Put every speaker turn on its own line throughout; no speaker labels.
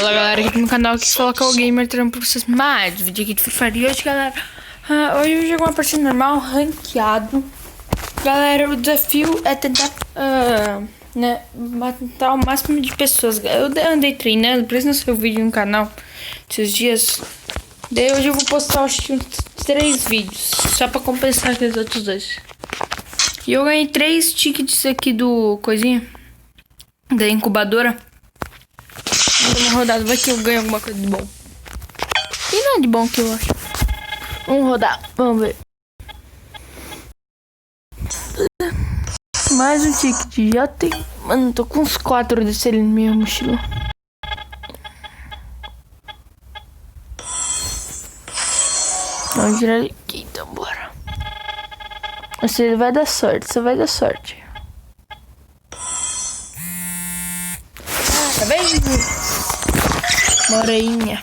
Fala galera, aqui no canal que fala que é o Gamer trazendo pra vocês mais um vídeo aqui de Free Fire. E hoje galera, hoje eu vou jogar uma partida normal, ranqueado. Galera, o desafio é tentar matar o máximo de pessoas. Eu andei treinando, por isso não saiu vídeo no canal esses dias. Daí hoje eu vou postar uns 3 vídeos, só pra compensar aqueles outros 2. E eu ganhei 3 tickets aqui do coisinha, da incubadora. Uma rodada, vai que eu ganho alguma coisa de bom. E não é de bom que eu acho. Vamos rodar, vamos ver. Mais um ticket, já tem. Mano, tô com uns 4 desse ali na minha mochila. Vamos tirar ele aqui, então bora. Você vai dar sorte, você vai dar sorte. Tá vendo? Uma orelhinha.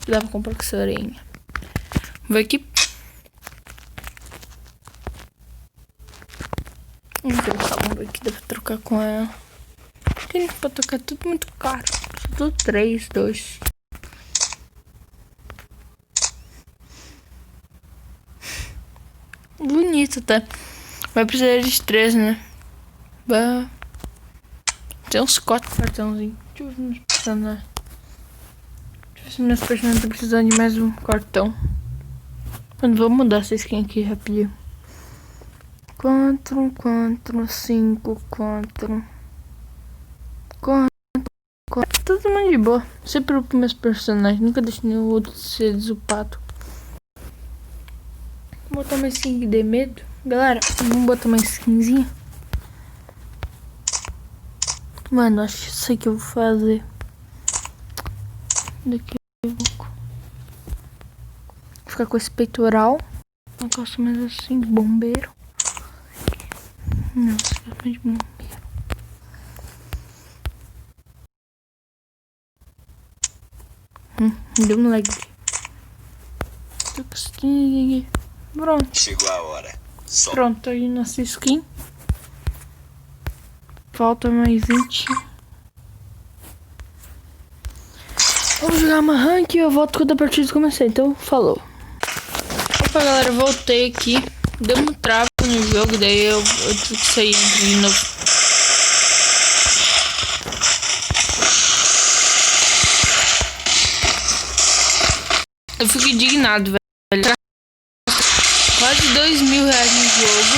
Dá pra comprar com essa orelhinha. Vou aqui. Vamos ver aqui. Dá pra trocar com ela. Tem pra trocar tudo muito caro. Tudo 3, 2. Bonito, tá? Vai precisar de 3, né? Tem uns 4 cartãozinhos. Deixa eu ver meus personagens. Deixa eu ver se meus personagens estão precisando de mais um cartão. Mano, vou mudar essa skin aqui rapidinho. 4, 4, 5, 4. 4. Tudo mais de boa. Sempre para meus personagens. Nunca deixo nenhum outro ser desupado. Vou botar uma skin que dê medo. Galera, vamos botar uma skinzinha. Mano, acho que isso aí que eu vou fazer. Daqui a pouco. Vou ficar com esse peitoral. Não gosto mais assim, bombeiro. Não, isso é de bombeiro. Deu um lag. Tô com skin. Pronto.
Chegou a hora.
Pronto, aí nossa skin. Falta mais 20. Vamos jogar uma rank e eu volto quando a partida começar. Então, falou. Opa, galera, voltei aqui. Deu um travo no jogo, daí eu tive que sair de novo. Eu fico indignado, velho. Quase R$2.000 no jogo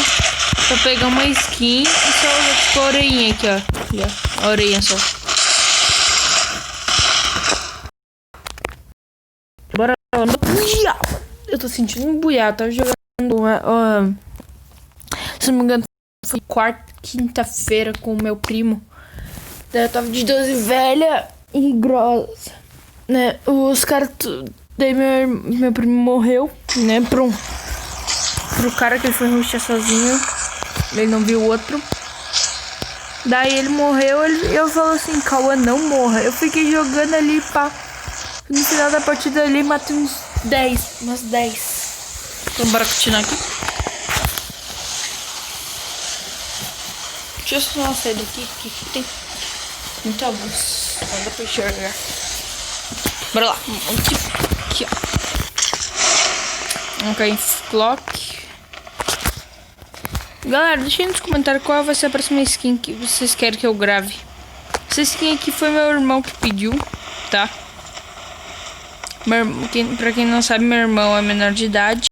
pra pegar uma skin e só a orelhinha aqui, ó. A orelhinha só. Bora. Eu tô sentindo um buiá. Tava jogando. Se não me engano, foi quinta-feira com o meu primo. Daí eu tava de 12 velha e grossa, né? Os caras. Daí meu primo morreu, né? Pro cara que ele foi rushar sozinho. Ele não viu o outro. Daí ele morreu. Eu falei assim: Cauã, não morra. Eu fiquei jogando ali, pá. No final da partida ali, matei uns 10. Umas 10. Então bora continuar aqui. Deixa eu só sair daqui, porque aqui tem muita luz. Não dá pra enxergar. Bora lá. Aqui, ó. Vamos cair em clock. Galera, deixa aí nos comentários qual vai ser a próxima skin que vocês querem que eu grave. Essa skin aqui foi meu irmão que pediu, tá? Pra quem não sabe, meu irmão é menor de idade.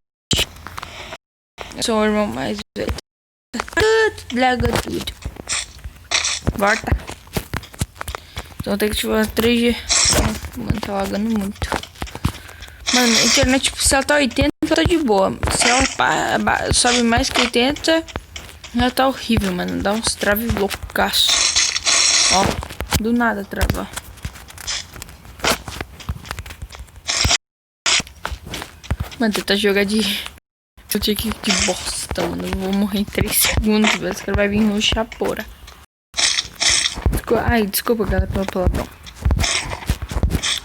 Eu sou o irmão mais velho. Laga tudo. Volta. Então tem que ativar 3G. Mano, tá lagando muito. Mano, a internet, tipo, se ela tá 80, tá de boa. Se ela sobe mais que 80, ela tá horrível, mano. Dá uns traves loucaço. Ó, do nada trava. Mano, tentar jogar de bosta, mano. Eu vou morrer em 3 segundos, velho. Esse cara vai vir rushar porra. Ai, desculpa, galera, pelo palavrão.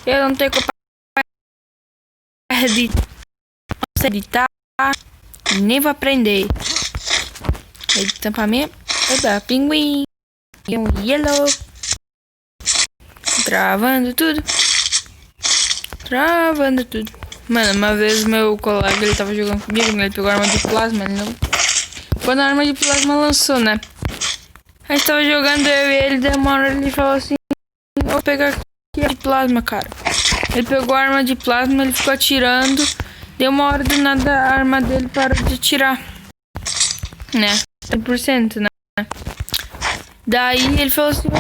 Eu não tenho culpa de editar, nem vou aprender. Tampamento, pinguim, yellow. Travando tudo. Travando tudo. Mano, uma vez meu colega, ele tava jogando comigo, ele pegou a arma de plasma, ele não... Quando a arma de plasma lançou, né? A gente tava jogando, eu e ele, daí uma hora ele falou assim, eu vou pegar aqui a de plasma, cara. Ele pegou a arma de plasma, ele ficou atirando, deu uma hora do nada a arma dele parou de atirar. Né? 100%, né? Daí ele falou assim, o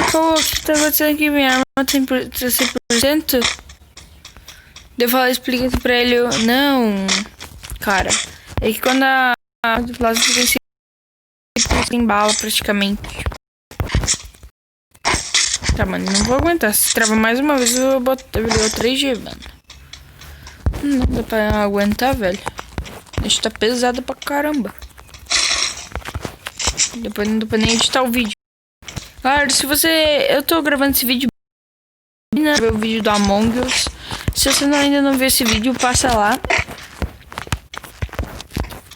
que tá acontecendo aqui? Minha arma tem 100%? Eu falei, explica isso pra ele, não, cara, é que quando a arma de plasma fica sem bala praticamente. Tá, mano, não vou aguentar. Se trava mais uma vez, eu vou botar o 3G, mano. Não dá pra aguentar, velho. Isso tá pesado pra caramba. Depois não dá pra nem editar o vídeo. Claro, se você... Eu tô gravando esse vídeo, né? Ver o vídeo do Among Us. Se você ainda não viu esse vídeo, passa lá.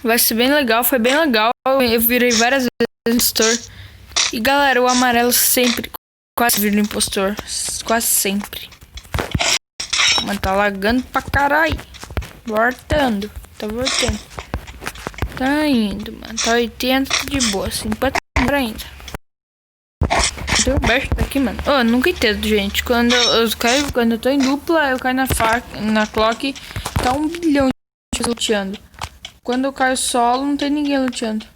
Vai ser bem legal, foi bem legal. Eu virei várias vezes no impostor. E galera, o amarelo sempre quase vira impostor. Quase sempre. Mano, tá lagando pra caralho. Voltando. Tá voltando. Tá indo, mano. Tá 80 de boa. 50 ainda. Deu baixo daqui, mano. Eu nunca entendo, gente. Quando eu caio, quando eu tô em dupla, eu caio na clock. Tá 1 bilhão de pessoas luteando. Quando eu caio solo, não tem ninguém luteando.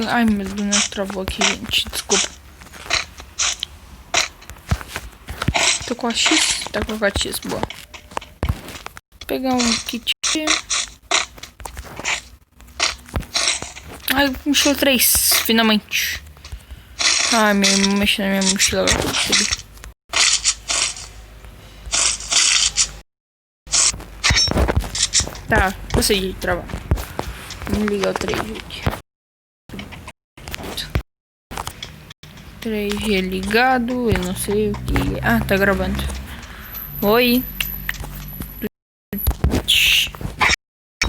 Ai, meu boneco travou aqui, gente. Desculpa. Tô com a X? Tá com a X, boa. Vou pegar um kit. Ai, puxou 3, finalmente. Ai, mexendo na minha mochila agora. Tá, consegui travar. Vamos ligar o 3, gente. 3G ligado, eu não sei o que... Ah, tá gravando. Oi.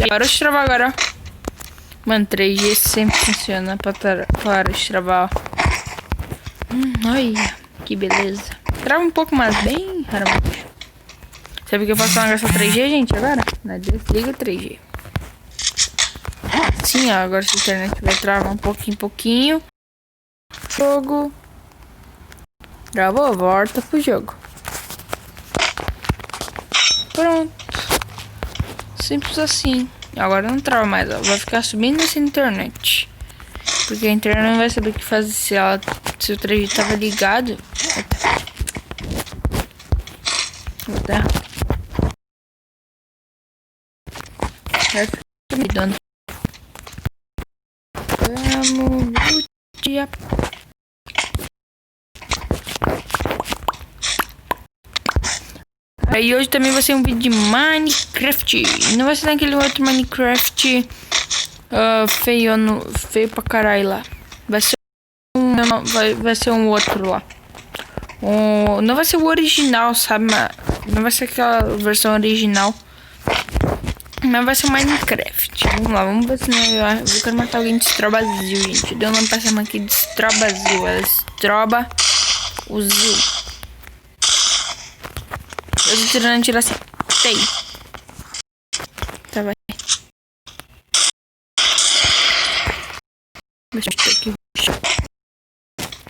Parou de travar agora. Mano, 3G sempre funciona pra parar de travar. Olha, que beleza. Trava um pouco, mas bem raramente. Sabe que eu posso gastar 3G, gente, agora? Desliga o 3G. Sim, ó, agora se a internet vai travar um pouquinho. Jogo. Travou, volta pro jogo. Pronto. Simples assim. Agora não trava mais, ó. Vai ficar subindo essa internet. Porque a internet não vai saber o que fazer se o 3G tava ligado. Tá. Me dando. Vamos lutear. Aí hoje também vai ser um vídeo de Minecraft. Não vai ser naquele outro Minecraft feio pra caralho lá. Vai ser vai ser um outro lá. Não vai ser o original, sabe? Não vai ser aquela versão original. Mas vai ser Minecraft. Vamos lá, vamos ver se eu quero matar alguém de Destrobazil, gente. Deu um nome pra essa aqui de Destrobazil. Ela destroba o Zil. Eu tô tirando tiro assim. Sei. Tá, vai. Deixa eu ver aqui.